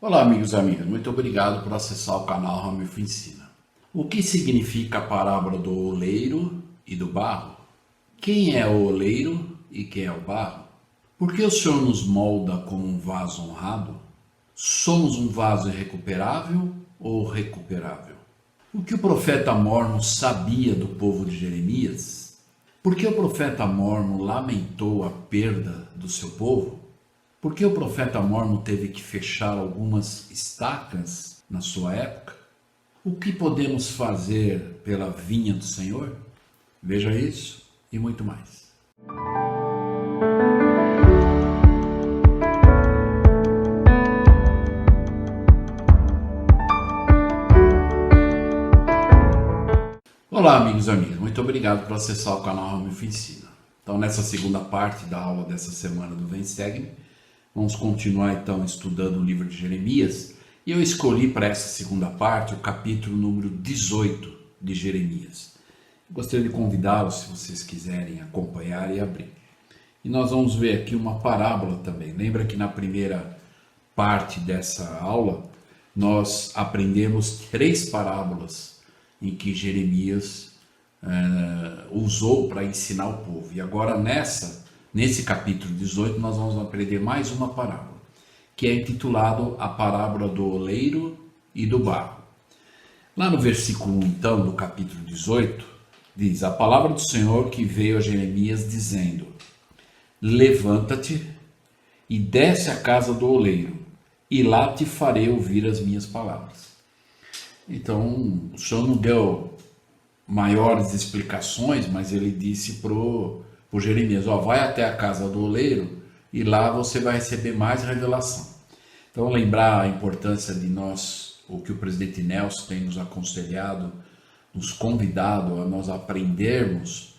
Olá, amigos e amigas, muito obrigado por acessar o canal Ramilfo Ensina. O que significa a parábola do oleiro e do barro? Quem é o oleiro e quem é o barro? Por que o Senhor nos molda como um vaso honrado? Somos um vaso irrecuperável ou recuperável? O que o profeta Mormon sabia do povo de Jeremias? Por que o profeta Mormon lamentou a perda do seu povo? Por que o profeta Mormon teve que fechar algumas estacas na sua época? O que podemos fazer pela vinha do Senhor? Veja isso e muito mais. Olá, amigos e amigas, muito obrigado por acessar o canal Ramilfo Ensina. Então, nessa segunda parte da aula dessa semana do Vem Segue-me, vamos continuar então estudando o livro de Jeremias, e eu escolhi para essa segunda parte o capítulo número 18 de Jeremias. Gostaria de convidá-los, se vocês quiserem acompanhar e abrir. E nós vamos ver aqui uma parábola também. Lembra que na primeira parte dessa aula nós aprendemos 3 parábolas em que Jeremias usou para ensinar o povo. E agora nesse capítulo 18 nós vamos aprender mais uma parábola, que é intitulado a parábola do oleiro e do barro. Lá no versículo 1 então do capítulo 18 diz: a palavra do Senhor que veio a Jeremias dizendo: levanta-te e desce à casa do oleiro, e lá te farei ouvir as minhas palavras. Então o Senhor não deu maiores explicações, mas ele disse pro Jeremias: vai até a casa do oleiro e lá você vai receber mais revelação. Então, lembrar a importância de o que o presidente Nelson tem nos aconselhado, nos convidado a nós aprendermos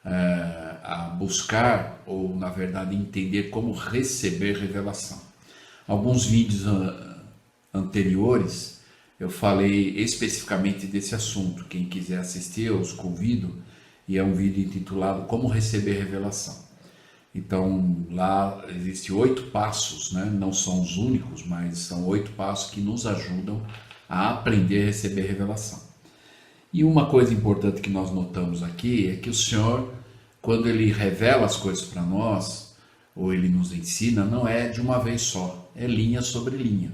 a buscar, ou na verdade entender como receber revelação. Alguns vídeos anteriores eu falei especificamente desse assunto. Quem quiser assistir, eu os convido. E é um vídeo intitulado Como Receber Revelação. Então, lá existem 8 passos, né? Não são os únicos, mas são 8 passos que nos ajudam a aprender a receber revelação. E uma coisa importante que nós notamos aqui é que o Senhor, quando Ele revela as coisas para nós, ou Ele nos ensina, não é de uma vez só, é linha sobre linha.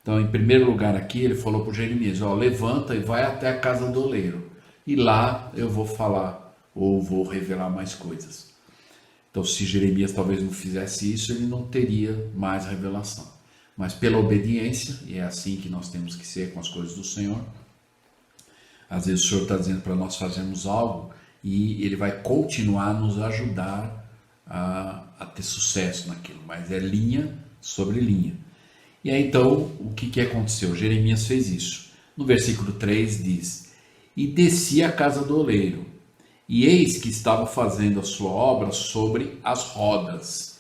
Então, em primeiro lugar aqui, Ele falou para Jeremias: levanta e vai até a casa do oleiro. E lá eu vou falar ou vou revelar mais coisas. Então, se Jeremias talvez não fizesse isso, ele não teria mais revelação. Mas pela obediência, e é assim que nós temos que ser com as coisas do Senhor, às vezes o Senhor está dizendo para nós fazermos algo e Ele vai continuar a nos ajudar a ter sucesso naquilo, mas é linha sobre linha. E aí então, o que aconteceu? Jeremias fez isso. No versículo 3 diz: e desci à casa do oleiro, e eis que estava fazendo a sua obra sobre as rodas.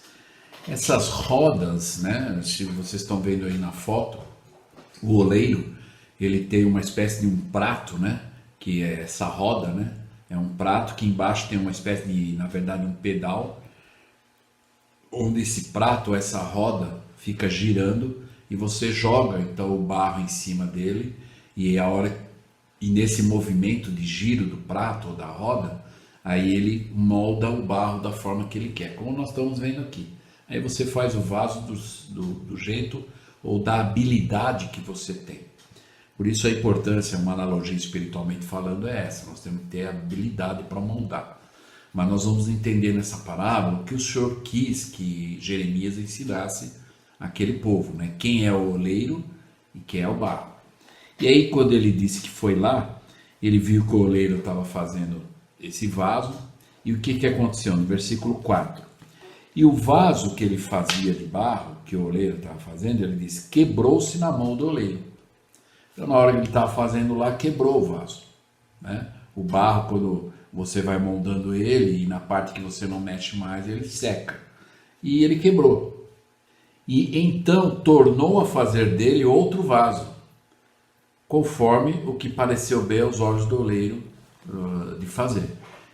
Essas rodas, né, se vocês estão vendo aí na foto, o oleiro, ele tem uma espécie de um prato, né, que é essa roda, né, é um prato que embaixo tem uma espécie de, na verdade, um pedal, onde esse prato, essa roda, fica girando, e você joga então o barro em cima dele, e nesse movimento de giro do prato ou da roda, aí ele molda o barro da forma que ele quer, como nós estamos vendo aqui. Aí você faz o vaso do jeito ou da habilidade que você tem. Por isso a importância, uma analogia espiritualmente falando, é essa: nós temos que ter habilidade para moldar. Mas nós vamos entender nessa parábola que o Senhor quis que Jeremias ensinasse aquele povo, né? Quem é o oleiro e quem é o barro. E aí, quando ele disse que foi lá, ele viu que o oleiro estava fazendo esse vaso, e o que aconteceu? No versículo 4. E o vaso que ele fazia de barro, que o oleiro estava fazendo, ele disse, quebrou-se na mão do oleiro. Então, na hora que ele estava fazendo lá, quebrou o vaso, né? O barro, quando você vai moldando ele, e na parte que você não mexe mais, ele seca. E ele quebrou. E então tornou a fazer dele outro vaso, conforme o que pareceu bem aos olhos do oleiro de fazer.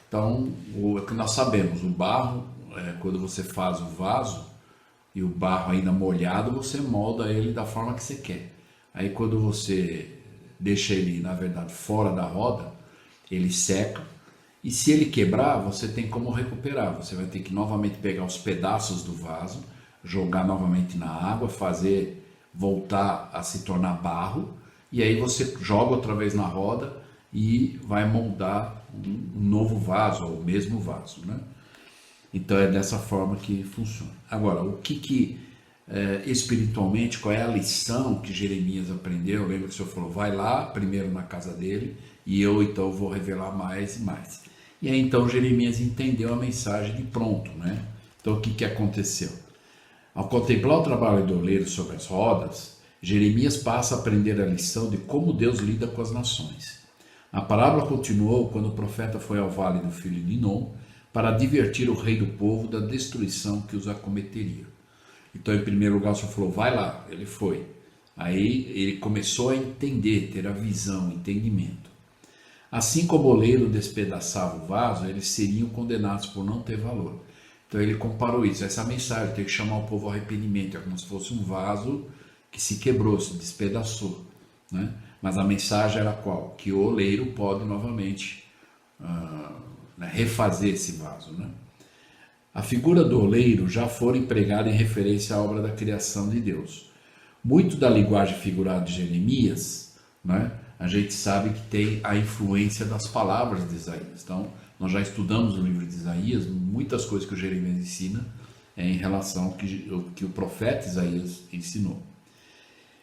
Então, o que nós sabemos, o barro, quando você faz o vaso, e o barro ainda molhado, você molda ele da forma que você quer. Aí quando você deixa ele, na verdade, fora da roda, ele seca. E se ele quebrar, você tem como recuperar. Você vai ter que novamente pegar os pedaços do vaso, jogar novamente na água, fazer voltar a se tornar barro. E aí você joga outra vez na roda e vai moldar um novo vaso, ou o mesmo vaso, né? Então é dessa forma que funciona. Agora, espiritualmente, qual é a lição que Jeremias aprendeu? Lembra que o Senhor falou, vai lá primeiro na casa dele e eu então vou revelar mais e mais. E aí então Jeremias entendeu a mensagem de pronto, né? Então o que aconteceu? Ao contemplar o trabalho do oleiro sobre as rodas, Jeremias passa a aprender a lição de como Deus lida com as nações. A parábola continuou quando o profeta foi ao vale do filho de Inom para advertir o rei do povo da destruição que os acometeria. Então, em primeiro lugar, o Senhor falou, vai lá. Ele foi. Aí ele começou a entender, ter a visão, o entendimento. Assim como o oleiro despedaçava o vaso, eles seriam condenados por não ter valor. Então ele comparou isso, essa mensagem, tem que chamar o povo ao arrependimento, é como se fosse um vaso que se quebrou, se despedaçou, né? Mas a mensagem era qual? Que o oleiro pode novamente refazer esse vaso, né? A figura do oleiro já foi empregada em referência à obra da criação de Deus. Muito da linguagem figurada de Jeremias, né, a gente sabe que tem a influência das palavras de Isaías. Então, nós já estudamos o livro de Isaías, muitas coisas que o Jeremias ensina em relação ao que o profeta Isaías ensinou.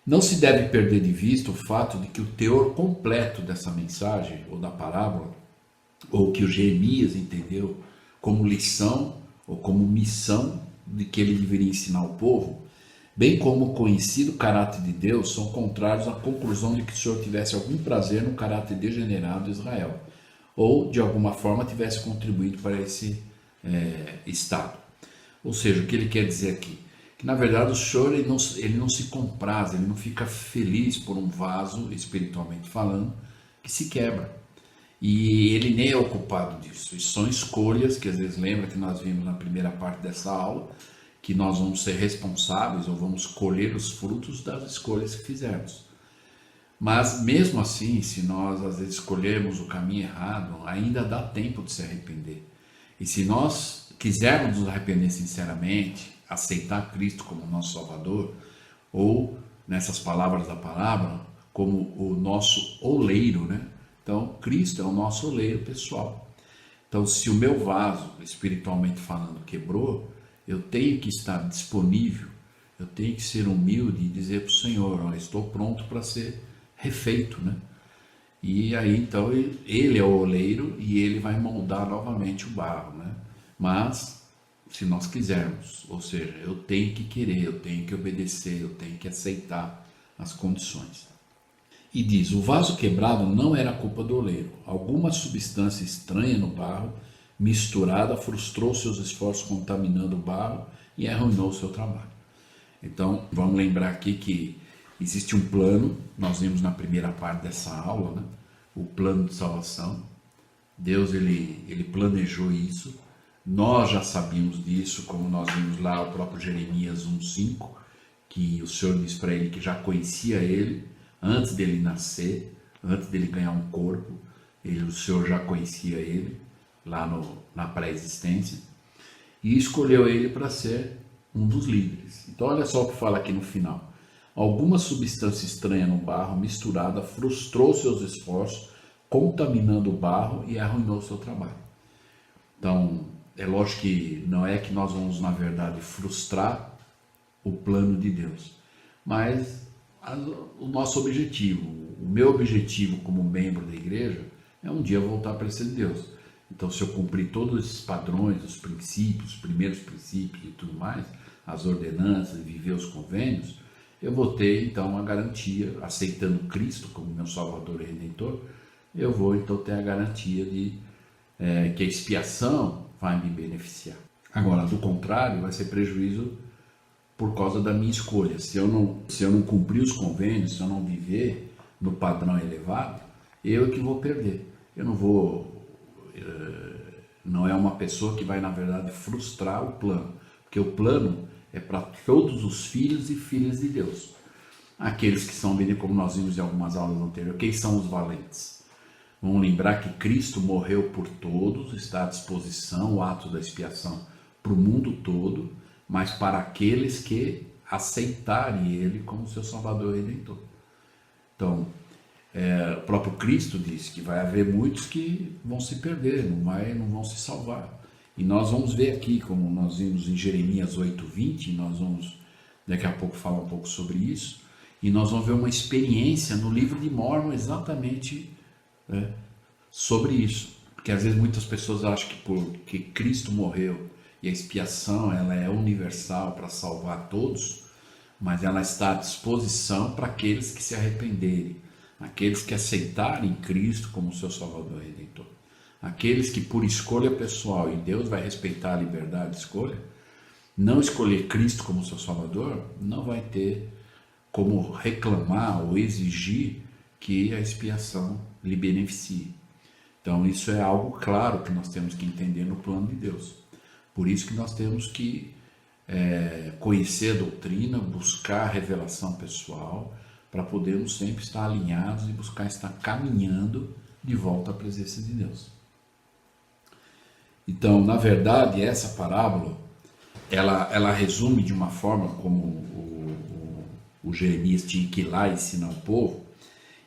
Não se deve perder de vista o fato de que o teor completo dessa mensagem, ou da parábola, ou que o Jeremias entendeu como lição, ou como missão de que ele deveria ensinar ao povo, bem como o conhecido caráter de Deus, são contrários à conclusão de que o Senhor tivesse algum prazer no caráter degenerado de Israel, ou de alguma forma tivesse contribuído para esse estado. Ou seja, o que ele quer dizer aqui? Que na verdade o Senhor ele não se compraz, ele não fica feliz por um vaso, espiritualmente falando, que se quebra. E ele nem é ocupado disso. Isso são escolhas que às vezes lembra que nós vimos na primeira parte dessa aula, que nós vamos ser responsáveis ou vamos colher os frutos das escolhas que fizermos. Mas mesmo assim, se nós às vezes escolhermos o caminho errado, ainda dá tempo de se arrepender. E se nós quisermos nos arrepender sinceramente, aceitar Cristo como nosso Salvador, ou, nessas palavras da palavra, como o nosso oleiro, né? Então, Cristo é o nosso oleiro pessoal. Então, se o meu vaso, espiritualmente falando, quebrou, eu tenho que estar disponível, eu tenho que ser humilde e dizer para o Senhor, olha, estou pronto para ser refeito, né? E aí, então, ele é o oleiro e ele vai moldar novamente o barro, né? Mas, se nós quisermos, ou seja, eu tenho que querer, eu tenho que obedecer, eu tenho que aceitar as condições. E diz, o vaso quebrado não era culpa do oleiro. Alguma substância estranha no barro, misturada, frustrou seus esforços contaminando o barro e arruinou o seu trabalho. Então, vamos lembrar aqui que existe um plano, nós vimos na primeira parte dessa aula, né? O plano de salvação. Deus ele planejou isso. Nós já sabíamos disso, como nós vimos lá o próprio Jeremias 1,5, que o Senhor disse para ele que já conhecia ele, antes dele nascer, antes dele ganhar um corpo, o Senhor já conhecia ele, lá na pré-existência, e escolheu ele para ser um dos líderes. Então olha só o que fala aqui no final. Alguma substância estranha no barro, misturada, frustrou seus esforços, contaminando o barro e arruinou seu trabalho. Então, é lógico que não é que nós vamos, na verdade, frustrar o plano de Deus, mas o nosso objetivo, o meu objetivo como membro da igreja é um dia voltar para ser Deus. Então, se eu cumprir todos esses padrões, os princípios, os primeiros princípios e tudo mais, as ordenanças, viver os convênios, eu vou ter então a garantia, aceitando Cristo como meu Salvador e Redentor, eu vou então ter a garantia de que a expiação vai me beneficiar. Agora, do contrário, vai ser prejuízo por causa da minha escolha. Se eu não cumprir os convênios, se eu não viver no padrão elevado, eu que vou perder. Eu não vou... não é uma pessoa que vai, na verdade, frustrar o plano. Porque o plano é para todos os filhos e filhas de Deus. Aqueles que são, como nós vimos em algumas aulas anteriores, quem são os valentes? Vamos lembrar que Cristo morreu por todos, está à disposição, o ato da expiação, para o mundo todo, mas para aqueles que aceitarem Ele como seu Salvador e Redentor. Então, o próprio Cristo disse que vai haver muitos que vão se perder, não vão se salvar. E nós vamos ver aqui, como nós vimos em Jeremias 8:20, nós vamos daqui a pouco falar um pouco sobre isso, e nós vamos ver uma experiência no livro de Mórmon exatamente sobre isso. Porque às vezes muitas pessoas acham que porque Cristo morreu e a expiação ela é universal para salvar todos, mas ela está à disposição para aqueles que se arrependerem, aqueles que aceitarem Cristo como seu Salvador e Redentor. Aqueles que por escolha pessoal, e Deus vai respeitar a liberdade de escolha, não escolher Cristo como seu Salvador, não vai ter como reclamar ou exigir que a expiação lhe beneficie. Então isso é algo claro que nós temos que entender no plano de Deus. Por isso que nós temos que conhecer a doutrina, buscar a revelação pessoal, para podermos sempre estar alinhados e buscar estar caminhando de volta à presença de Deus. Então, na verdade, essa parábola, ela resume de uma forma como o Jeremias tinha que ir lá ensinar o povo,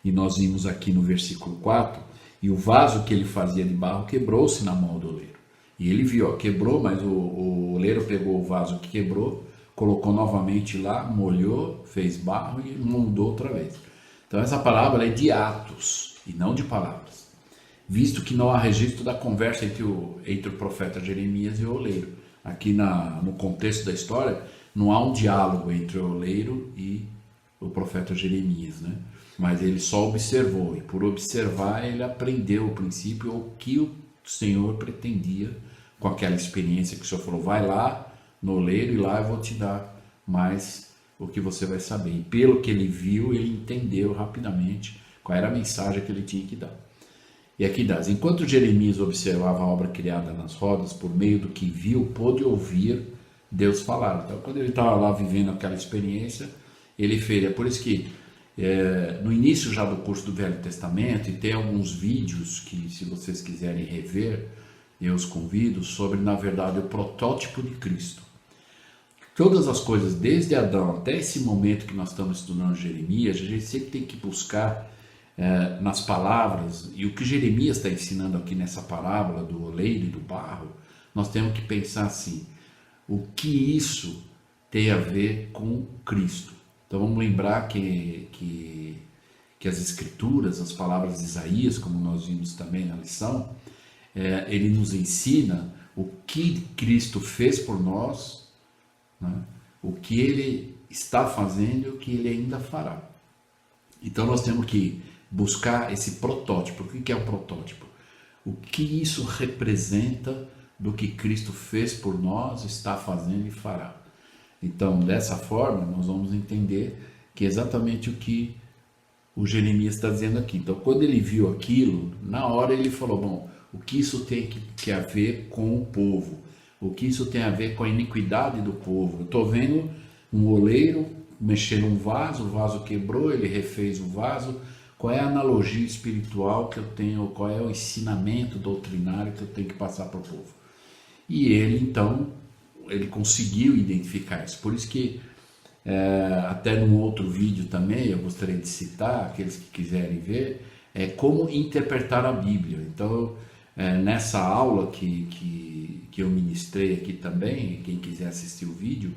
e nós vimos aqui no versículo 4, e o vaso que ele fazia de barro quebrou-se na mão do oleiro. E ele viu, quebrou, mas o oleiro pegou o vaso que quebrou, colocou novamente lá, molhou, fez barro e moldou outra vez. Então essa parábola é de atos e não de palavras, visto que não há registro da conversa entre o profeta Jeremias e o oleiro. Aqui no contexto da história, não há um diálogo entre o oleiro e o profeta Jeremias, né? Mas ele só observou, e por observar ele aprendeu o princípio, o que o Senhor pretendia com aquela experiência que o Senhor falou, vai lá no oleiro e lá eu vou te dar mais o que você vai saber. E pelo que ele viu, ele entendeu rapidamente qual era a mensagem que ele tinha que dar. E aqui dá, enquanto Jeremias observava a obra criada nas rodas, por meio do que viu, pôde ouvir Deus falar. Então quando ele estava lá vivendo aquela experiência, ele fez, é por isso que no início já do curso do Velho Testamento, e tem alguns vídeos que se vocês quiserem rever, eu os convido, sobre na verdade o protótipo de Cristo. Todas as coisas, desde Adão até esse momento que nós estamos estudando Jeremias, a gente sempre tem que buscar nas palavras, e o que Jeremias está ensinando aqui nessa parábola do oleiro e do barro, nós temos que pensar assim, o que isso tem a ver com Cristo? Então vamos lembrar que as escrituras, as palavras de Isaías, como nós vimos também na lição, ele nos ensina o que Cristo fez por nós, né? O que ele está fazendo e o que ele ainda fará. Então nós temos que buscar esse protótipo. O que é o protótipo? O que isso representa do que Cristo fez por nós, está fazendo e fará. Então, dessa forma, nós vamos entender que é exatamente o que o Jeremias está dizendo aqui. Então, quando ele viu aquilo, na hora ele falou, bom, o que isso tem que a ver com o povo? O que isso tem a ver com a iniquidade do povo? Eu estou vendo um oleiro mexer num vaso, o vaso quebrou, ele refez o vaso. Qual é a analogia espiritual que eu tenho, qual é o ensinamento doutrinário que eu tenho que passar para o povo? E ele, então, ele conseguiu identificar isso. Por isso que, até num outro vídeo também, eu gostaria de citar, aqueles que quiserem ver, como interpretar a Bíblia. Então, nessa aula que eu ministrei aqui também, quem quiser assistir o vídeo,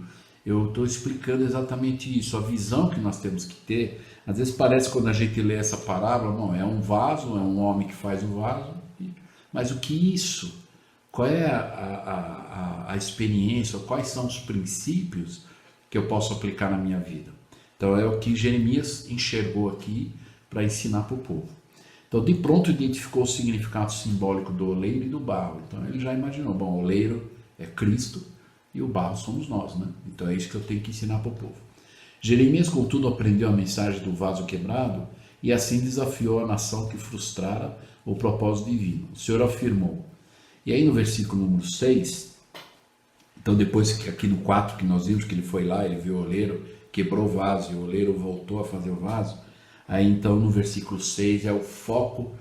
eu estou explicando exatamente isso, a visão que nós temos que ter. Às vezes parece, quando a gente lê essa parábola, bom, é um vaso, é um homem que faz o vaso, mas o que isso? Qual é a experiência, quais são os princípios que eu posso aplicar na minha vida? Então é o que Jeremias enxergou aqui para ensinar para o povo. Então de pronto identificou o significado simbólico do oleiro e do barro. Então ele já imaginou, bom, o oleiro é Cristo e o barro somos nós, né? Então é isso que eu tenho que ensinar para o povo. Jeremias, contudo, aprendeu a mensagem do vaso quebrado e assim desafiou a nação que frustrara o propósito divino. O Senhor afirmou. E aí no versículo número 6, Então depois que aqui no 4 que nós vimos que ele foi lá, ele viu o oleiro, quebrou o vaso e o oleiro voltou a fazer o vaso, aí então no versículo 6 é o foco,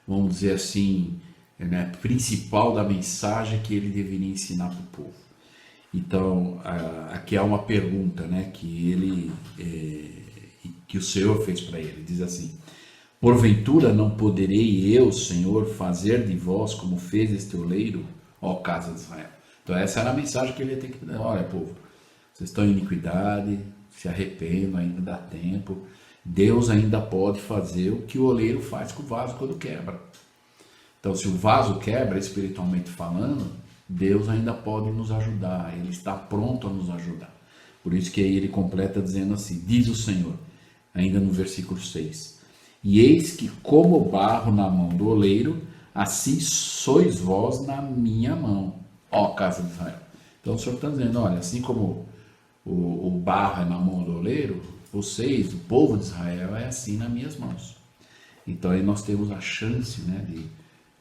vamos dizer assim, né, principal da mensagem que ele deveria ensinar para o povo. Então aqui há uma pergunta, né, que o Senhor fez para ele, diz assim: porventura não poderei eu, Senhor, fazer de vós como fez este oleiro, ó casa de Israel? Então essa era a mensagem que ele ia ter que dar. Olha, povo, vocês estão em iniquidade, se arrependam, ainda dá tempo. Deus ainda pode fazer o que o oleiro faz com o vaso quando quebra. Então se o vaso quebra, espiritualmente falando, Deus ainda pode nos ajudar, Ele está pronto a nos ajudar. Por isso que aí ele completa dizendo assim: diz o Senhor, ainda no versículo 6, e eis que como barro na mão do oleiro, assim sois vós na minha mão, ó casa de Israel. Então o Senhor está dizendo, olha, assim como o barro é na mão do oleiro, vocês, o povo de Israel, é assim nas minhas mãos. Então aí nós temos a chance, né,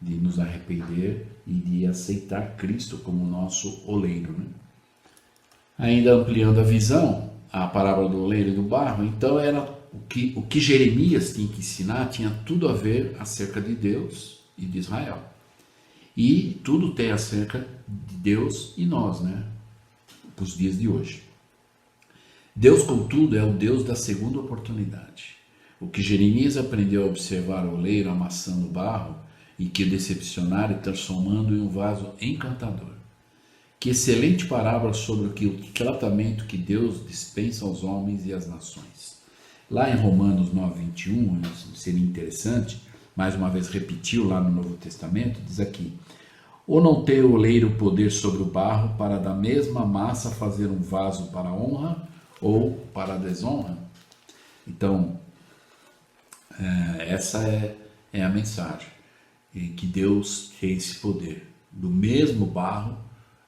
de nos arrepender e de aceitar Cristo como nosso oleiro, né? Ainda ampliando a visão, a parábola do oleiro e do barro, então era o que Jeremias tinha que ensinar, tinha tudo a ver acerca de Deus e de Israel. E tudo tem acerca de Deus e nós, né? Para os dias de hoje. Deus, contudo, é o Deus da segunda oportunidade. O que Jeremias aprendeu a observar o oleiro amassando o barro e que o decepcionara e transformando em um vaso encantador. Que excelente parábola sobre o tratamento que Deus dispensa aos homens e às nações. Lá em Romanos 9:21, seria interessante, mais uma vez repetiu lá no Novo Testamento, diz aqui: ou não tem o oleiro poder sobre o barro para da mesma massa fazer um vaso para a honra ou para a desonra? Então, essa é a mensagem, que Deus tem esse poder, do mesmo barro,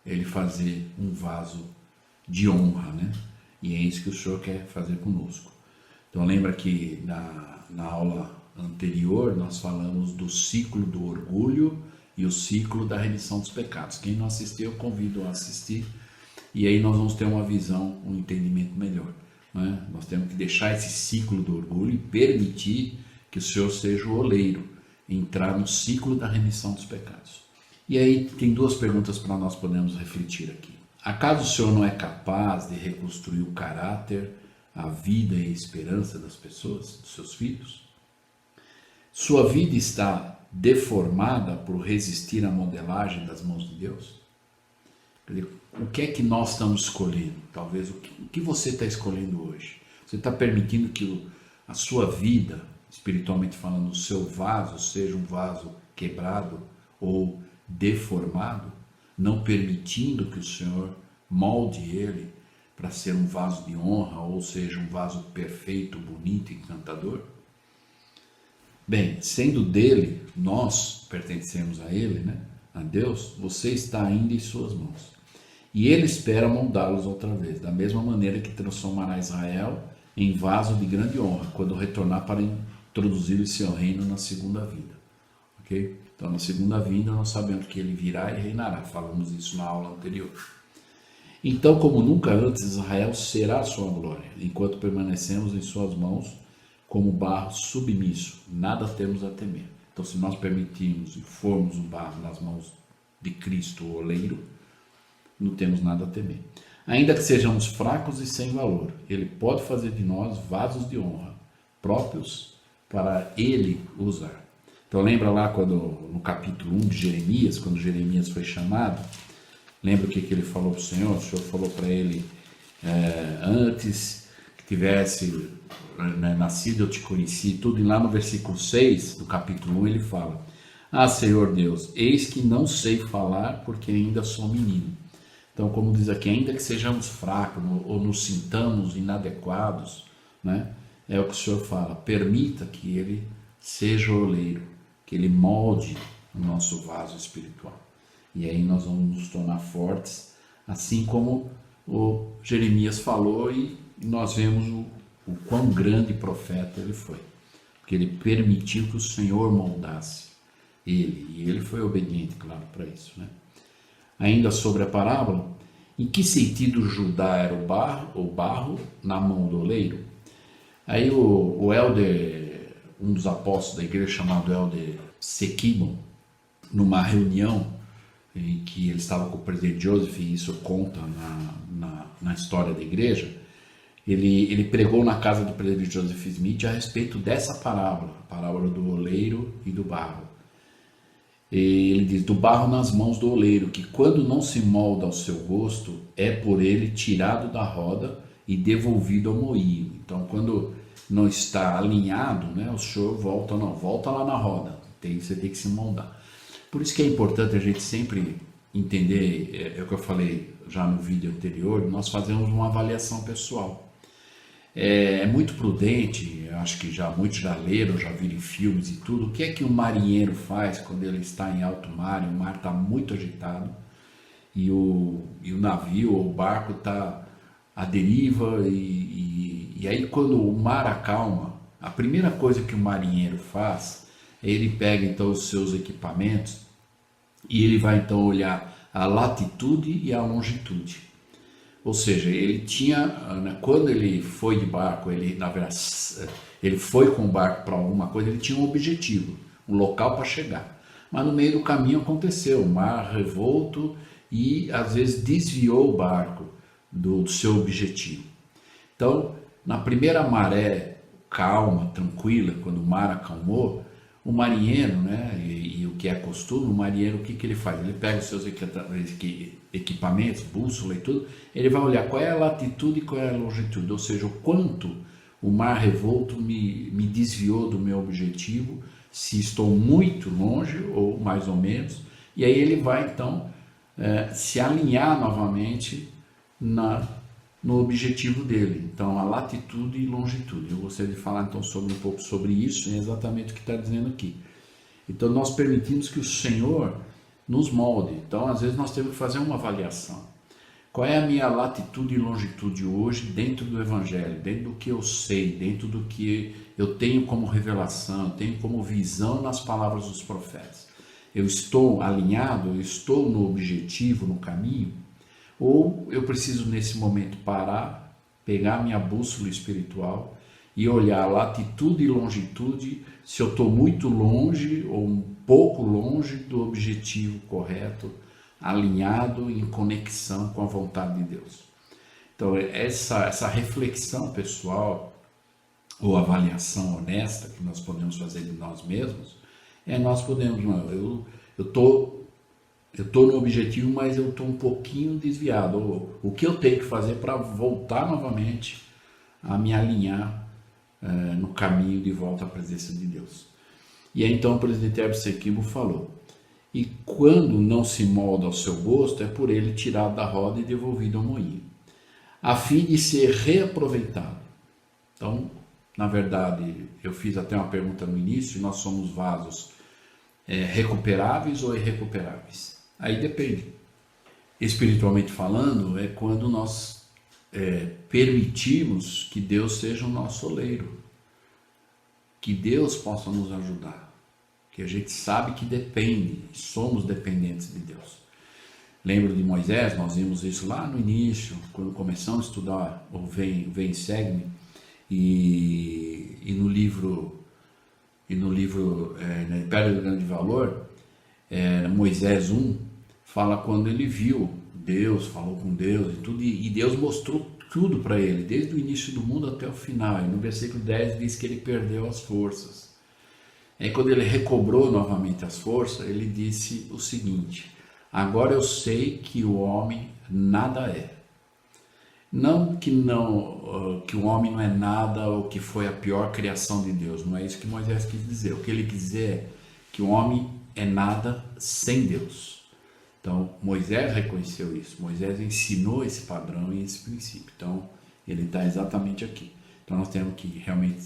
ele fazer um vaso de honra, né? E é isso que o Senhor quer fazer conosco. Então lembra que na aula anterior nós falamos do ciclo do orgulho e o ciclo da remissão dos pecados. Quem não assistiu, eu convido a assistir, e aí nós vamos ter uma visão, um entendimento melhor, né? Nós temos que deixar esse ciclo do orgulho e permitir que o Senhor seja o oleiro, entrar no ciclo da remissão dos pecados. E aí tem duas perguntas para nós podermos refletir aqui. Acaso o Senhor não é capaz de reconstruir o caráter, a vida e a esperança das pessoas, dos seus filhos? Sua vida está deformada por resistir à modelagem das mãos de Deus? Quer dizer, o que é que nós estamos escolhendo? Talvez o que você está escolhendo hoje? Você está permitindo que a sua vida, espiritualmente falando, o seu vaso seja um vaso quebrado ou deformado, não permitindo que o Senhor molde ele para ser um vaso de honra, ou seja, um vaso perfeito, bonito, encantador? Bem, sendo dele, nós pertencemos a ele, né? A Deus, você está ainda em suas mãos. E ele espera moldá-los outra vez, da mesma maneira que transformará Israel em vaso de grande honra, quando retornar para introduzir o seu reino na segunda vinda. Ok? Então, na segunda vinda, nós sabemos que ele virá e reinará. Falamos isso na aula anterior. Então, como nunca antes, Israel será a sua glória, enquanto permanecemos em suas mãos como barro submisso. Nada temos a temer. Então, se nós permitirmos e formos o barro nas mãos de Cristo, o oleiro, não temos nada a temer. Ainda que sejamos fracos e sem valor, ele pode fazer de nós vasos de honra, próprios para ele usar. Então lembra lá quando, no capítulo 1 de Jeremias, quando Jeremias foi chamado, lembra o que ele falou para o Senhor? O Senhor falou para ele, antes que tivesse nascido eu te conheci, tudo, e lá no versículo 6 do capítulo 1 ele fala: ah, Senhor Deus, eis que não sei falar porque ainda sou menino. Então, como diz aqui, ainda que sejamos fracos ou nos sintamos inadequados, né, é o que o Senhor fala, permita que ele seja o oleiro, que ele molde o nosso vaso espiritual. E aí nós vamos nos tornar fortes, assim como o Jeremias falou, e nós vemos o quão grande profeta ele foi. Porque ele permitiu que o Senhor moldasse ele, e ele foi obediente, claro, para isso, né? Ainda sobre a parábola, Em que sentido Judá era o barro na mão do oleiro? Aí o Elder, um dos apóstolos da igreja chamado Elder Sekimon, numa reunião em que ele estava com o presidente Joseph, e isso conta na história da igreja, ele pregou na casa do presidente Joseph Smith a respeito dessa parábola, a parábola do oleiro e do barro. E ele diz, do barro nas mãos do oleiro, que quando não se molda ao seu gosto, é por ele tirado da roda e devolvido ao moinho. Então, quando não está alinhado, né, o senhor volta lá na roda, você tem que se moldar. Por isso que é importante a gente sempre entender, é o que eu falei já no vídeo anterior, nós fazemos uma avaliação pessoal. É muito prudente, eu acho que muitos já leram, já viram em filmes e tudo, o que é que o marinheiro faz quando ele está em alto mar e o mar está muito agitado e o navio ou o barco está à deriva e aí quando o mar acalma, a primeira coisa que o marinheiro faz é ele pega então os seus equipamentos e ele vai então olhar a latitude e a longitude. Ou seja, ele tinha, quando ele foi de barco, na verdade, ele foi com o barco para alguma coisa, ele tinha um objetivo, um local para chegar. Mas no meio do caminho aconteceu, o mar revolto e às vezes desviou o barco do seu objetivo. Então, na primeira maré calma, tranquila, quando o mar acalmou, o marinheiro, né, e o que é costume, o marinheiro, o que ele faz? Ele pega os seus equipamentos, bússola e tudo, ele vai olhar qual é a latitude e qual é a longitude, ou seja, o quanto o mar revolto me desviou do meu objetivo, se estou muito longe ou mais ou menos, e aí ele vai então se alinhar novamente no objetivo dele. Então, a latitude e longitude. Eu gostaria de falar então um pouco sobre isso, é exatamente o que está dizendo aqui. Então, nós permitimos que o Senhor nos molde. Então, às vezes nós temos que fazer uma avaliação. Qual é a minha latitude e longitude hoje dentro do Evangelho, dentro do que eu sei, dentro do que eu tenho como revelação, tenho como visão nas palavras dos profetas? Eu estou alinhado, eu estou no objetivo, no caminho? Ou eu preciso nesse momento parar, pegar minha bússola espiritual e olhar latitude e longitude, se eu estou muito longe ou um pouco longe do objetivo correto, alinhado em conexão com a vontade de Deus. Então essa reflexão pessoal ou avaliação honesta que nós podemos fazer de nós mesmos, nós podemos, eu estou no objetivo, mas eu estou um pouquinho desviado. O que eu tenho que fazer para voltar novamente a me alinhar no caminho de volta à presença de Deus? E aí então o presidente Elder Sekimon falou, e quando não se molda ao seu gosto, é por ele tirado da roda e devolvido ao moinho, a fim de ser reaproveitado. Então, na verdade, eu fiz até uma pergunta no início, nós somos vasos recuperáveis ou irrecuperáveis? Aí depende. Espiritualmente falando, é quando nós permitimos que Deus seja o nosso oleiro, que Deus possa nos ajudar, que a gente sabe que depende, somos dependentes de Deus. Lembro de Moisés, nós vimos isso lá no início, quando começamos a estudar o Vem e Segue-me, e no livro Império do Grande Valor, Moisés 1, fala quando ele viu Deus, falou com Deus e tudo, e Deus mostrou tudo para ele, desde o início do mundo até o final. E no versículo 10 diz que ele perdeu as forças. Aí quando ele recobrou novamente as forças, ele disse o seguinte: agora eu sei que o homem nada é. Não que o homem não é nada ou que foi a pior criação de Deus, não é isso que Moisés quis dizer. O que ele quis dizer é que o homem é nada sem Deus. Então Moisés reconheceu isso, Moisés ensinou esse padrão e esse princípio. Então ele está exatamente aqui. Então nós temos que realmente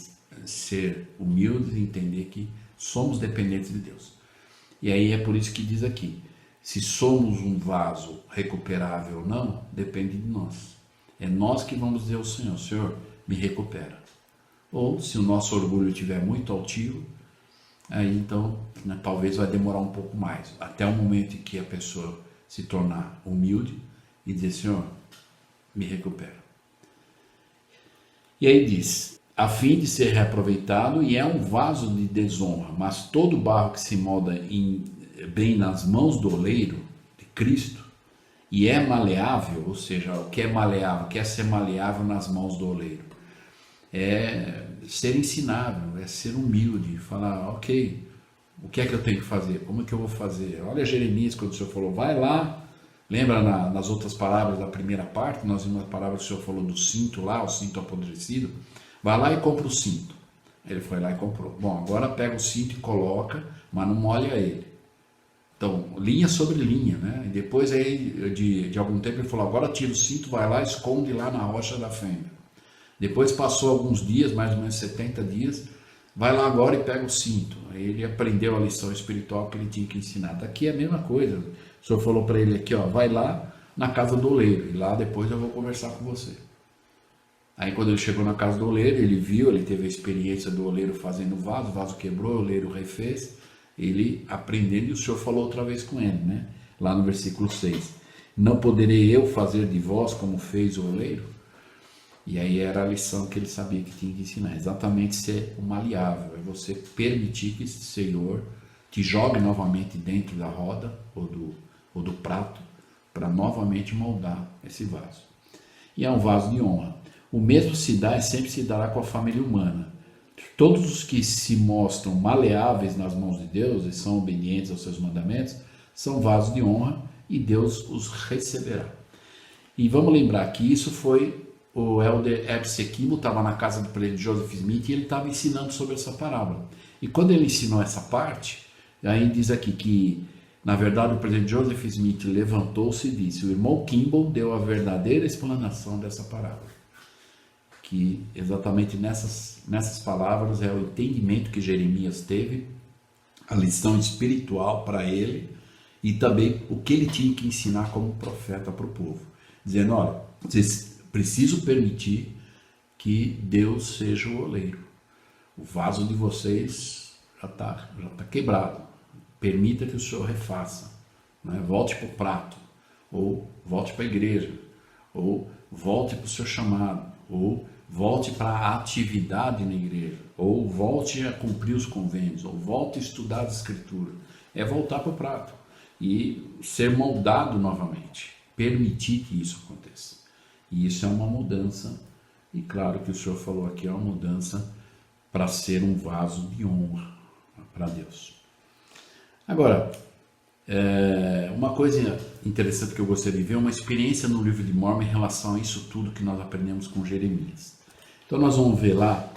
ser humildes e entender que somos dependentes de Deus. E aí é por isso que diz aqui, se somos um vaso recuperável ou não, depende de nós. É nós que vamos dizer ao Senhor, Senhor, me recupera. Ou se o nosso orgulho estiver muito altivo, aí então talvez vai demorar um pouco mais, até o momento em que a pessoa se tornar humilde e dizer: Senhor, me recupera. E aí diz: a fim de ser reaproveitado, e é um vaso de desonra, mas todo barro que se molda bem nas mãos do oleiro, de Cristo, e é maleável, ou seja, o que é maleável, quer ser maleável nas mãos do oleiro, é ser ensinável, é ser humilde, falar: ok, o que é que eu tenho que fazer? Como é que eu vou fazer? Olha Jeremias, quando o Senhor falou: vai lá. Lembra nas outras palavras da primeira parte, nós vimos a palavra que o Senhor falou do cinto lá, o cinto apodrecido. Vai lá e compra o cinto. Ele foi lá e comprou. Bom, agora pega o cinto e coloca, mas não molha ele. Então, linha sobre linha, né? E depois aí, de algum tempo, ele falou: agora tira o cinto, vai lá e esconde lá na rocha da fenda. Depois passou alguns dias, mais ou menos 70 dias, vai lá agora e pega o cinto. Aí ele aprendeu a lição espiritual que ele tinha que ensinar. Daqui é a mesma coisa. O Senhor falou para ele aqui, ó: vai lá na casa do oleiro, e lá depois eu vou conversar com você. Aí quando ele chegou na casa do oleiro, ele viu, ele teve a experiência do oleiro fazendo o vaso quebrou, o oleiro refez, ele aprendendo, e o Senhor falou outra vez com ele, né? Lá no versículo 6. Não poderei eu fazer de vós como fez o oleiro? E aí era a lição que ele sabia que tinha que ensinar, exatamente ser o maleável, é você permitir que esse Senhor te jogue novamente dentro da roda ou do prato, para novamente moldar esse vaso. E é um vaso de honra. O mesmo se dá e sempre se dará com a família humana. Todos os que se mostram maleáveis nas mãos de Deus e são obedientes aos seus mandamentos, são vasos de honra e Deus os receberá. E vamos lembrar que isso foi o elder Eb Sekimo, estava na casa do presidente Joseph Smith e ele estava ensinando sobre essa parábola. E quando ele ensinou essa parte, aí diz aqui que, na verdade, o presidente Joseph Smith levantou-se e disse: o irmão Kimball deu a verdadeira explanação dessa parábola. Que exatamente nessas palavras é o entendimento que Jeremias teve, a lição espiritual para ele e também o que ele tinha que ensinar como profeta para o povo. Dizendo: olha, vocês precisam permitir que Deus seja o oleiro. O vaso de vocês já tá quebrado. Permita que o Senhor refaça, né? Volte para o prato, ou volte para a igreja, ou volte para o seu chamado, ou volte para a atividade na igreja, ou volte a cumprir os convênios, ou volte a estudar as escrituras. É voltar para o prato e ser moldado novamente, permitir que isso aconteça. E isso é uma mudança, e claro que o Senhor falou aqui, é uma mudança para ser um vaso de honra para Deus. Agora, uma coisa interessante que eu gostaria de ver é uma experiência no livro de Mormon em relação a isso tudo que nós aprendemos com Jeremias. Então nós vamos ver lá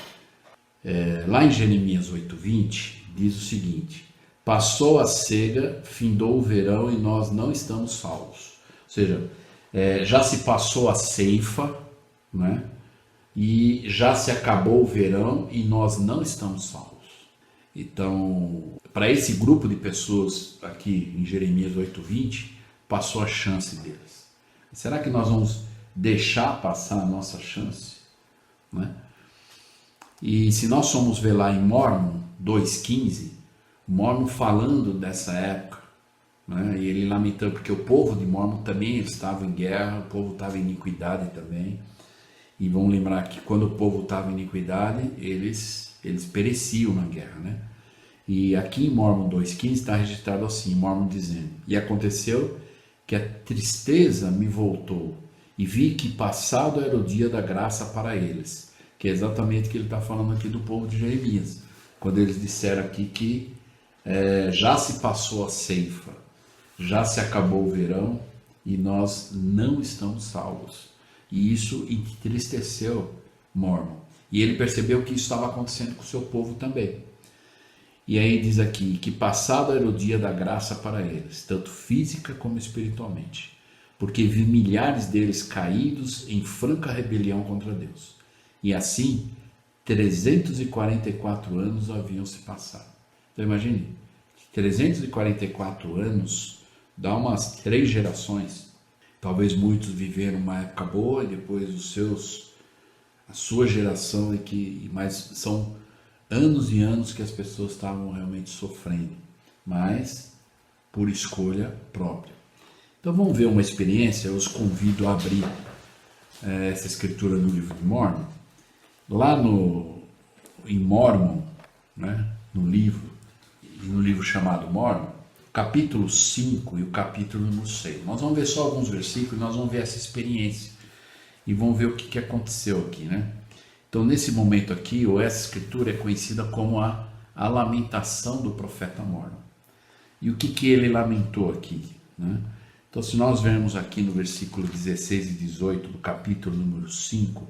em Jeremias 8:20, diz o seguinte: passou a cega, findou o verão e nós não estamos salvos. Ou seja, já se passou a ceifa, né? E já se acabou o verão e nós não estamos salvos. Então, para esse grupo de pessoas aqui em Jeremias 8:20, passou a chance deles. Será que nós vamos deixar passar a nossa chance? Né? E se nós formos ver lá em Mormon 2:15, Mormon falando dessa época, né? E ele lamentando, porque o povo de Mormon também estava em guerra, o povo estava em iniquidade também. E vamos lembrar que quando o povo estava em iniquidade, eles pereciam na guerra, né? E aqui em Mormon 2:15 está registrado assim, Mormon dizendo: e aconteceu que a tristeza me voltou, e vi que passado era o dia da graça para eles. Que é exatamente o que ele está falando aqui do povo de Jeremias, quando eles disseram aqui que já se passou a ceifa, já se acabou o verão, e nós não estamos salvos. E isso entristeceu Mormon. E ele percebeu que isso estava acontecendo com o seu povo também. E aí diz aqui que passado era o dia da graça para eles, tanto física como espiritualmente, porque vi milhares deles caídos em franca rebelião contra Deus. E assim, 344 anos haviam se passado. Então imagine, 344 anos dá umas 3 gerações. Talvez muitos viveram uma época boa e depois a sua geração, mas são anos e anos que as pessoas estavam realmente sofrendo, mas por escolha própria. Então vamos ver uma experiência, eu os convido a abrir essa escritura no livro de Mórmon. Lá em Mórmon, né, no livro chamado Mórmon, capítulo 5 e o capítulo número 6. Nós vamos ver só alguns versículos, nós vamos ver essa experiência e vamos ver o que aconteceu aqui, né? Então, nesse momento aqui, essa escritura é conhecida como a lamentação do profeta Mórmon. E o que ele lamentou aqui, né? Então, se nós vermos aqui no versículo 16 e 18 do capítulo número 5,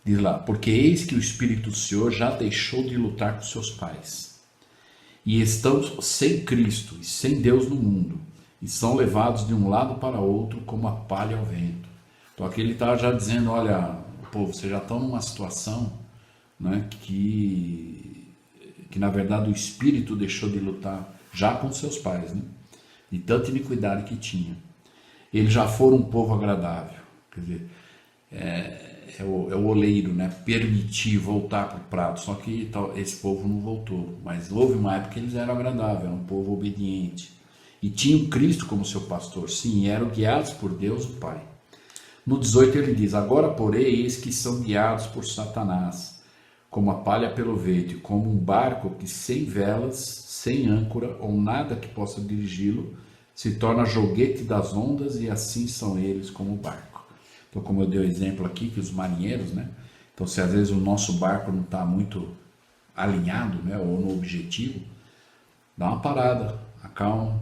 diz lá: porque eis que o Espírito do Senhor já deixou de lutar com seus pais, e estão sem Cristo e sem Deus no mundo, e são levados de um lado para outro como a palha ao vento. Então aqui ele está já dizendo: olha, povo, vocês já estão numa situação, né, que na verdade o Espírito deixou de lutar já com seus pais, né, de tanta iniquidade que tinha. Eles já foram um povo agradável, quer dizer, é o oleiro, né? Permitir voltar para o prato, só que esse povo não voltou, mas houve uma época que eles eram agradáveis, eram um povo obediente, e tinham Cristo como seu pastor, sim, e eram guiados por Deus o Pai. No 18 ele diz: agora porém eis que são guiados por Satanás, como a palha pelo vento, como um barco que sem velas, sem âncora ou nada que possa dirigi-lo, se torna joguete das ondas, e assim são eles como o barco. Então, como eu dei o exemplo aqui, que os marinheiros, né? Então, se às vezes o nosso barco não está muito alinhado, né, ou no objetivo, dá uma parada, acalma,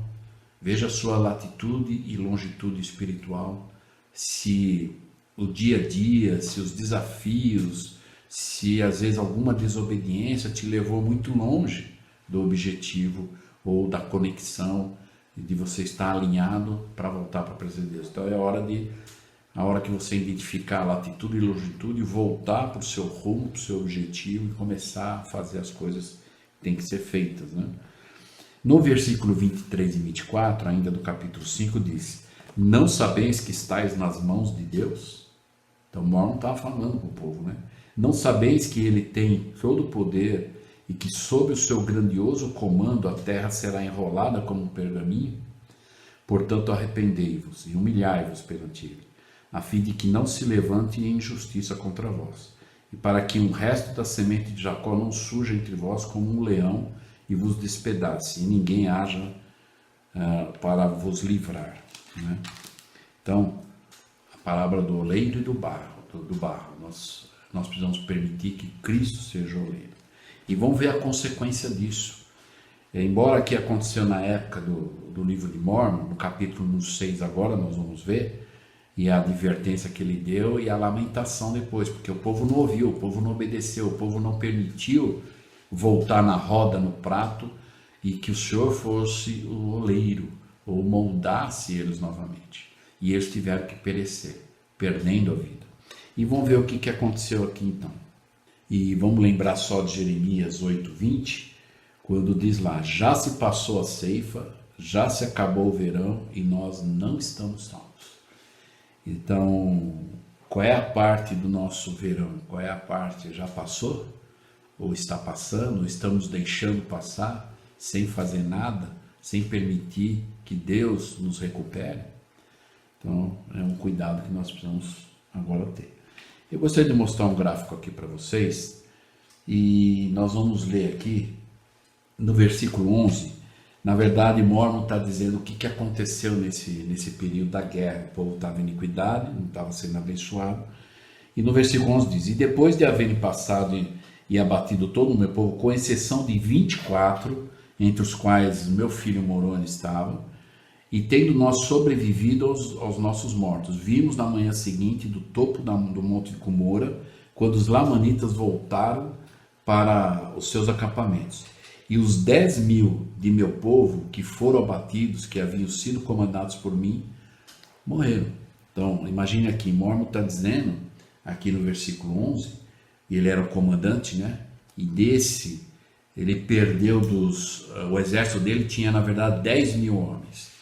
veja a sua latitude e longitude espiritual, se o dia a dia, se os desafios, se às vezes alguma desobediência te levou muito longe do objetivo ou da conexão, de você estar alinhado para voltar para a presença de Deus. Então é a hora que você identificar a latitude e longitude, voltar para o seu rumo, para o seu objetivo e começar a fazer as coisas que têm que ser feitas, né? No versículo 23 e 24, ainda do capítulo 5, diz: não sabeis que estáis nas mãos de Deus? Então Mórmon estava falando com o povo, né? Não sabeis que ele tem todo o poder e que sob o seu grandioso comando a terra será enrolada como um pergaminho? Portanto, arrependei-vos e humilhai-vos perante ele, a fim de que não se levante em injustiça contra vós, e para que um resto da semente de Jacó não surja entre vós como um leão e vos despedace, e ninguém haja para vos livrar, né? Então, a palavra do oleiro e do barro, nós precisamos permitir que Cristo seja o oleiro. E vamos ver a consequência disso. Embora aqui aconteceu na época do livro de Mórmon, no capítulo 6 agora nós vamos ver, e a advertência que ele deu e a lamentação depois, porque o povo não ouviu, o povo não obedeceu, o povo não permitiu voltar na roda, no prato, e que o Senhor fosse o oleiro, ou moldasse eles novamente. E eles tiveram que perecer, perdendo a vida. E vamos ver o que aconteceu aqui então. E vamos lembrar só de Jeremias 8:20, quando diz lá: já se passou a ceifa, já se acabou o verão e nós não estamos salvos. Então, qual é a parte do nosso verão? Qual é a parte? Já passou? Ou está passando? Ou estamos deixando passar sem fazer nada, sem permitir que Deus nos recupere? Então, é um cuidado que nós precisamos agora ter. Eu gostaria de mostrar um gráfico aqui para vocês, e nós vamos ler aqui no versículo 11. Na verdade, Mórmon está dizendo o que aconteceu nesse período da guerra. O povo estava em iniquidade, não estava sendo abençoado. E no versículo 11 diz: e depois de haverem passado e abatido todo o meu povo, com exceção de 24, entre os quais meu filho Moroni estava, e tendo nós sobrevivido aos nossos mortos, vimos na manhã seguinte do topo do monte de Cumora, quando os lamanitas voltaram para os seus acampamentos. E os 10.000 de meu povo que foram abatidos, que haviam sido comandados por mim, morreram. Então, imagine aqui, Mórmon está dizendo, aqui no versículo 11, ele era o comandante, né? E ele perdeu o exército dele tinha, na verdade, 10.000 homens.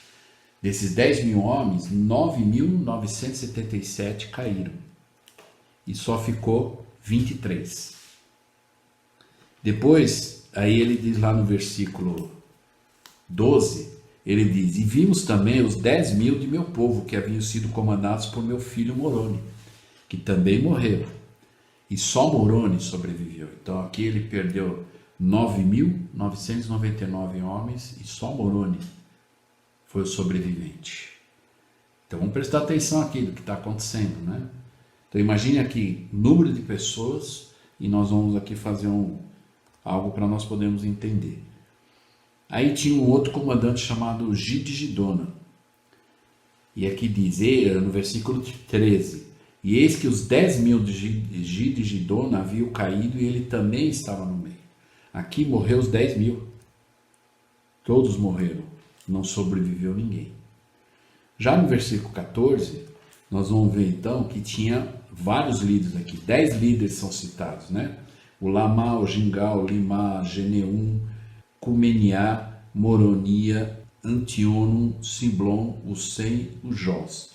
Desses 10.000 homens, 9.977 caíram. E só ficou 23. Depois, aí ele diz lá no versículo 12, Ele diz: e vimos também os 10.000 de meu povo, que haviam sido comandados por meu filho Moroni, que também morreram. E só Moroni sobreviveu. Então aqui ele perdeu 9.999 homens e só Moroni foi o sobrevivente. Então vamos prestar atenção aqui no que está acontecendo, né? Então imagine aqui número de pessoas e nós vamos aqui fazer algo para nós podermos entender. Aí tinha um outro comandante chamado Gidgidona. E aqui diz, no versículo 13, e eis que os 10.000 de Gidgidona haviam caído e ele também estava no meio. Aqui morreu os 10.000. Todos morreram, não sobreviveu ninguém. Já no versículo 14, nós vamos ver então que tinha vários líderes aqui. 10 líderes são citados, né? O Lamá, o Gingal, o Limá, Geneum, Cumeniá, Moronia, Antionum, Simblon, o Sem, o Jós.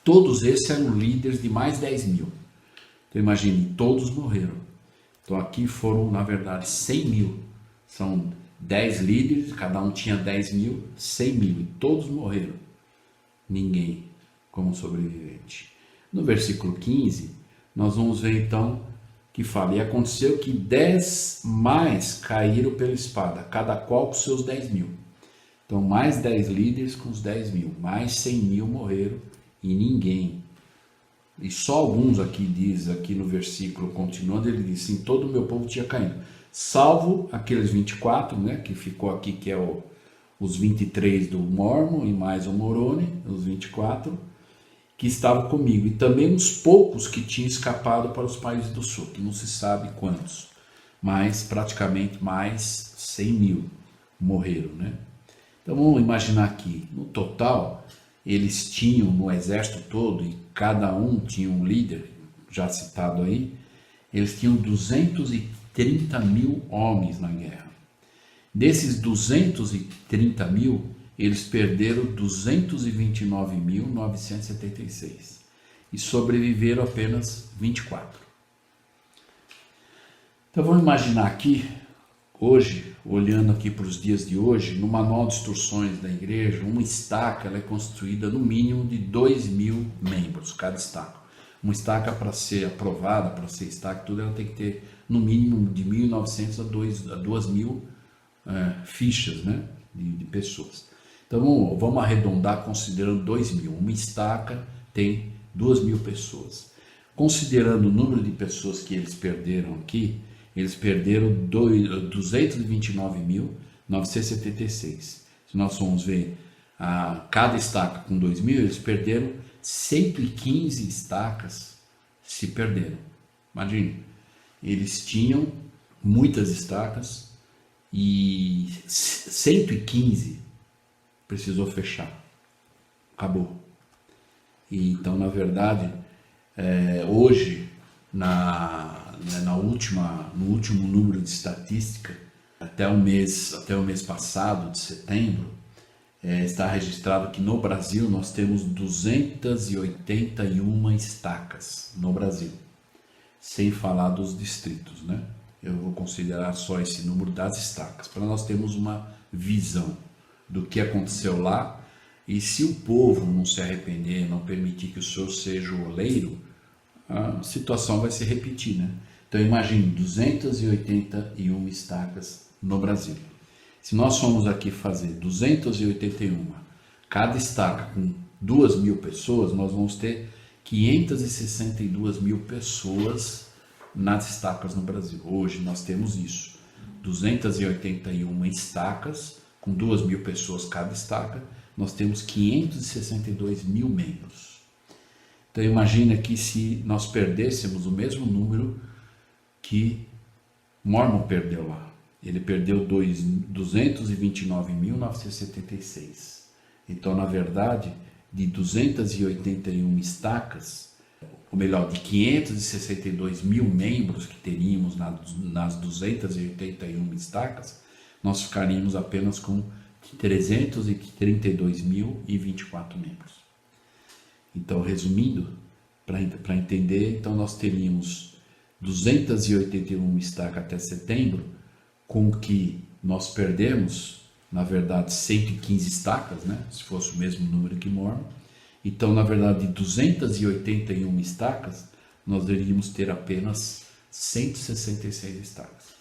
Todos esses eram líderes de mais 10.000. Então imagine, todos morreram. Então aqui foram, na verdade, 100.000. São 10 líderes, cada um tinha 10.000, 100.000. E todos morreram. Ninguém como sobrevivente. No versículo 15, nós vamos ver então que fala, e aconteceu que 10 mais caíram pela espada, cada qual com seus 10.000. Então mais 10 líderes com os 10.000, mais 100.000 morreram e ninguém. E só alguns aqui diz, aqui no versículo continuando, ele diz, sim, todo o meu povo tinha caído, salvo aqueles 24, né, que ficou aqui, que é os 23 do Mormon e mais o Moroni, os 24, que estavam comigo, e também os poucos que tinham escapado para os países do sul, que não se sabe quantos, mas praticamente mais 100.000 morreram, né? Então vamos imaginar aqui, no total, eles tinham no exército todo, e cada um tinha um líder, já citado aí, eles tinham 230.000 homens na guerra. Desses 230.000, eles perderam 229.976 e sobreviveram apenas 24. Então vamos imaginar aqui, hoje, olhando aqui para os dias de hoje, no manual de instruções da igreja, uma estaca ela é construída no mínimo de 2.000 membros, cada estaca. Uma estaca para ser aprovada, para ser estaca, tudo, ela tem que ter no mínimo de 1.900 a 2.000 fichas, né, de pessoas. Então vamos arredondar considerando 2.000. Uma estaca tem 2.000 pessoas. Considerando o número de pessoas que eles perderam aqui, eles perderam 229.976. Se nós formos ver cada estaca com 2.000, eles perderam 115 estacas, se perderam. Imagine, eles tinham muitas estacas e 115 precisou fechar. Acabou. E, então, na verdade, hoje, no último número de estatística, até o mês passado, de setembro, está registrado que no Brasil nós temos 281 estacas no Brasil, sem falar dos distritos, né? Eu vou considerar só esse número das estacas, para nós termos uma visão do que aconteceu lá, e se o povo não se arrepender, não permitir que o Senhor seja o oleiro, a situação vai se repetir, né? Então imagine 281 estacas no Brasil. Se nós formos aqui fazer 281, cada estaca com 2.000 pessoas, nós vamos ter 562.000 pessoas nas estacas no Brasil. Hoje nós temos isso, 281 estacas, com 2.000 pessoas cada estaca, nós temos 562.000 membros. Então imagina que se nós perdêssemos o mesmo número que Mormon perdeu lá. Ele perdeu 229.976. Então, na verdade, de 281 estacas, ou melhor, de 562.000 membros que teríamos nas 281 estacas, nós ficaríamos apenas com 332.024 membros. Então, resumindo, para entender, então nós teríamos 281 estacas até setembro, com que nós perdemos na verdade, 115 estacas, né? Se fosse o mesmo número que Mórmon. Então, na verdade, de 281 estacas, nós iríamos ter apenas 166 estacas.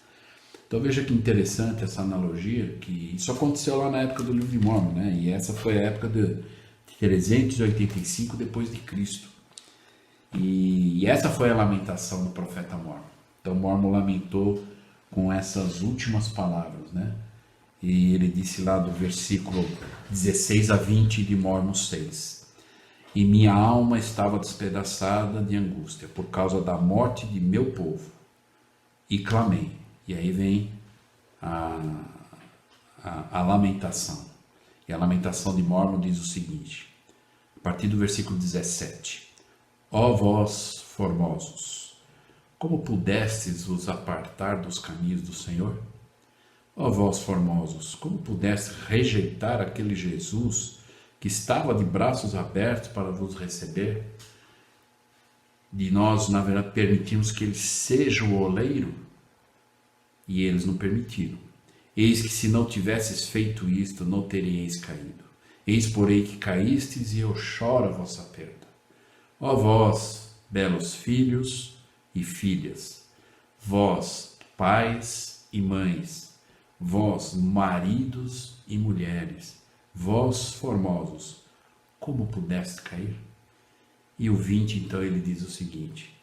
Então veja que interessante essa analogia, que isso aconteceu lá na época do livro de Mórmon, né? E essa foi a época de 385 depois de Cristo. E essa foi a lamentação do profeta Mórmon. Então Mórmon lamentou com essas últimas palavras, né? E ele disse lá do versículo 16 a 20 de Mórmon 6: E minha alma estava despedaçada de angústia por causa da morte de meu povo, e clamei. E aí vem a lamentação. E a lamentação de Mórmon diz o seguinte, a partir do versículo 17: Ó vós, formosos, como pudestes vos apartar dos caminhos do Senhor? Ó vós, formosos, como pudestes rejeitar aquele Jesus que estava de braços abertos para vos receber? De nós, na verdade, permitimos que ele seja o oleiro, e eles não permitiram. Eis que se não tivesses feito isto, não teríeis caído. Eis, porém, que caístes, e eu choro a vossa perda. Ó vós, belos filhos e filhas, vós, pais e mães, vós, maridos e mulheres, vós, formosos, como pudeste cair? E o 20, então, ele diz o seguinte: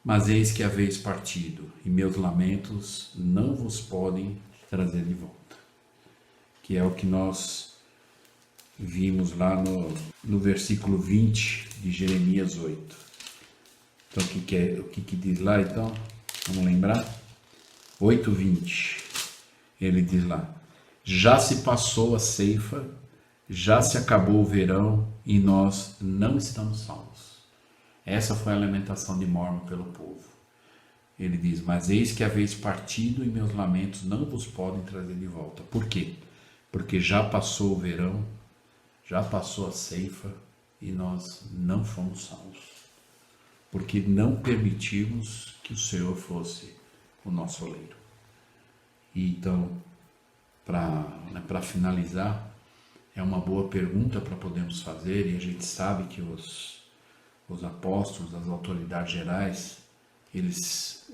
Mas eis que haveis partido, e meus lamentos não vos podem trazer de volta. Que é o que nós vimos lá no versículo 20 de Jeremias 8. Então, o que diz lá, então? Vamos lembrar? 8:20. Ele diz lá: Já se passou a ceifa, já se acabou o verão, e nós não estamos salvos. Essa foi a lamentação de Mórmon pelo povo. Ele diz: Mas eis que haveis partido, e meus lamentos não vos podem trazer de volta. Por quê? Porque já passou o verão, já passou a ceifa, e nós não fomos salvos. Porque não permitimos que o Senhor fosse o nosso oleiro. E então, para finalizar, é uma boa pergunta para podermos fazer, e a gente sabe que os apóstolos, as autoridades gerais, eles,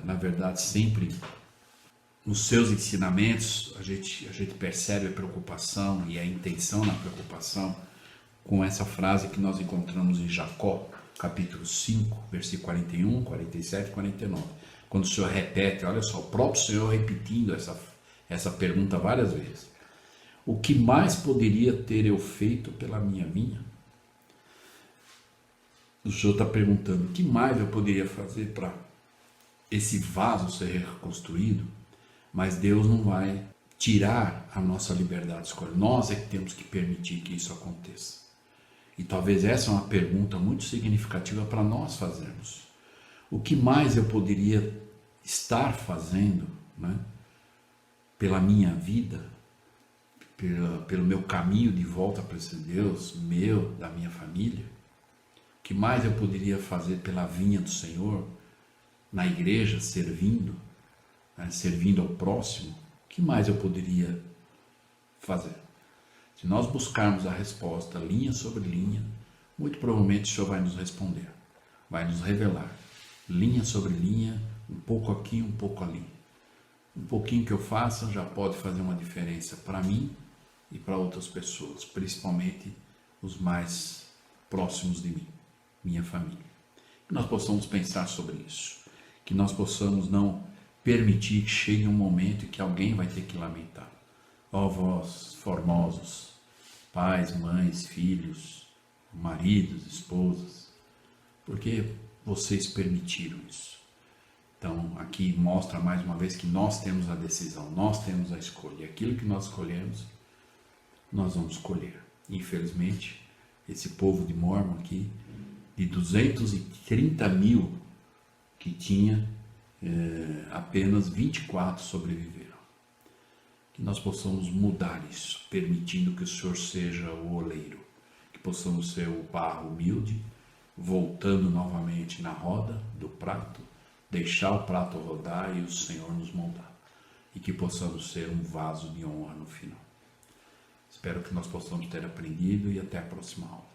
na verdade, sempre nos seus ensinamentos, a gente percebe a preocupação e a intenção na preocupação com essa frase que nós encontramos em Jacó, capítulo 5, versículo 41, 47 e 49. Quando o Senhor repete, olha só, o próprio Senhor repetindo essa pergunta várias vezes. O que mais poderia ter eu feito pela minha vinha? O Senhor está perguntando, o que mais eu poderia fazer para esse vaso ser reconstruído? Mas Deus não vai tirar a nossa liberdade de escolha. Nós é que temos que permitir que isso aconteça. E talvez essa é uma pergunta muito significativa para nós fazermos. O que mais eu poderia estar fazendo, né, pela minha vida, pelo meu caminho de volta para esse Deus, meu, da minha família? O que mais eu poderia fazer pela vinha do Senhor, na igreja, servindo, né, servindo ao próximo? O que mais eu poderia fazer? Se nós buscarmos a resposta linha sobre linha, muito provavelmente o Senhor vai nos responder, vai nos revelar, linha sobre linha, um pouco aqui, um pouco ali. Um pouquinho que eu faça já pode fazer uma diferença para mim e para outras pessoas, principalmente os mais próximos de mim, minha família. Que nós possamos pensar sobre isso, que nós possamos não permitir que chegue um momento em que alguém vai ter que lamentar. Ó vós, formosos, pais, mães, filhos, maridos, esposas, porque vocês permitiram isso. Então, aqui mostra mais uma vez que nós temos a decisão, nós temos a escolha. E aquilo que nós escolhemos, nós vamos colher. Infelizmente, esse povo de Mórmon aqui, de 230 mil que tinha, apenas 24 sobreviveram. Que nós possamos mudar isso, permitindo que o Senhor seja o oleiro. Que possamos ser o barro humilde, voltando novamente na roda do prato, deixar o prato rodar e o Senhor nos moldar. e que possamos ser um vaso de honra no final. Espero que nós possamos ter aprendido e até a próxima aula.